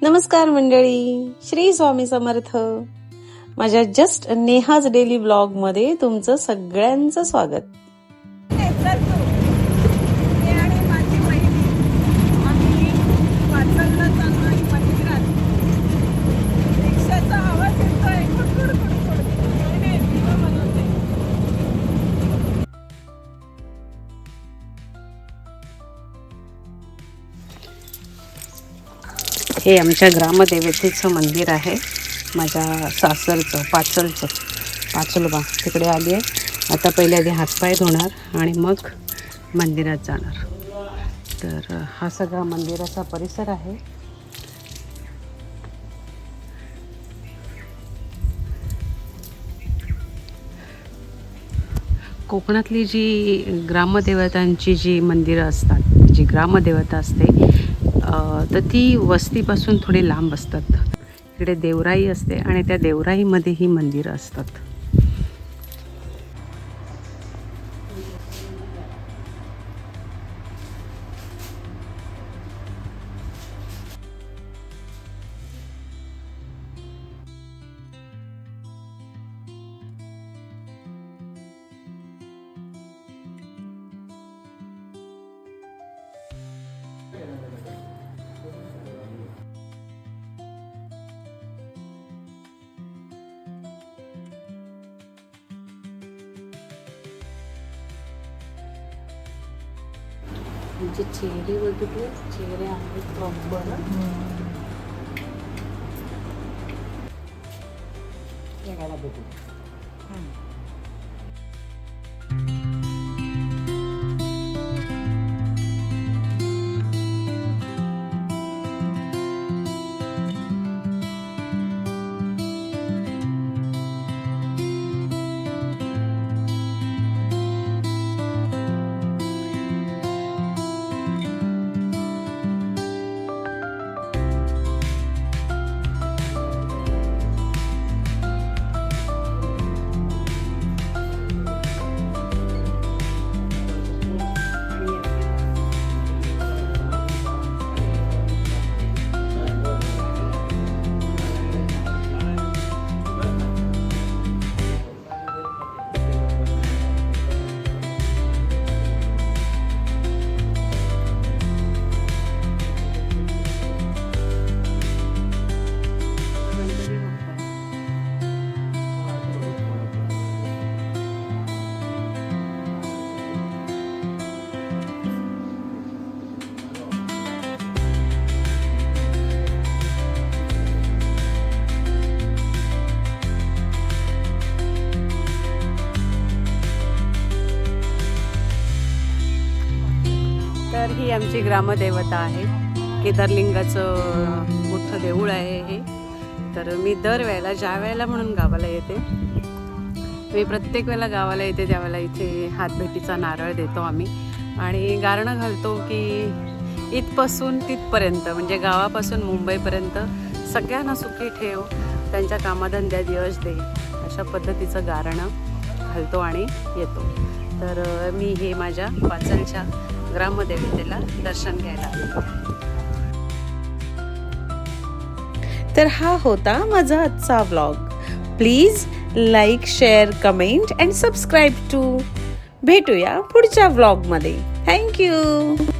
नमस्कार मंडळी, श्री स्वामी समर्थ. माझ्या जस्ट नेहाज डेली ब्लॉग मध्ये तुमचं सगळ्यांचं स्वागत. हे आमच्या ग्रामदेवतेचं मंदिर आहे, माझ्या सासरचं पाचोलबा तिकडे आली आहे. आता पहिले आधी हातपाय धुणार आणि मग मंदिरात जाणार. तर हा सगळा मंदिराचा परिसर आहे. कोकणातली जी ग्रामदेवतांची जी मंदिरं असतात, जी ग्रामदेवता असते तर ती वस्तीपासून थोडी लांब असतात. इकडे देवराई असते आणि त्या देवराईमध्ये ही मंदिरं असतात. म्हणजे चेहरे बघितले, चेहरे आहेत प्रॉपर. तर ही आमची ग्रामदेवता आहे. केदारलिंगाचं मोठं देऊळ आहे हे. तर मी दरवेळेला ज्या वेळेला म्हणून गावाला येते, मी प्रत्येक वेळेला गावाला येते त्यावेळेला इथे हातभेटीचा नारळ देतो आम्ही आणि गारणं घालतो की इथपासून तिथपर्यंत, म्हणजे गावापासून मुंबईपर्यंत सगळ्यांना सुखी ठेव, त्यांच्या कामाधंद्यात यश दे, अशा पद्धतीचं गारणं घालतो आणि येतो. तर मी हे माझ्या पाचलच्या ग्रामदेवतेला दर्शन घ्यायला आले. तर हा होता माझा आजचा vlog. Please like, share, comment and subscribe too. भेटूया पुढच्या व्लॉगमध्ये. थँक्यू.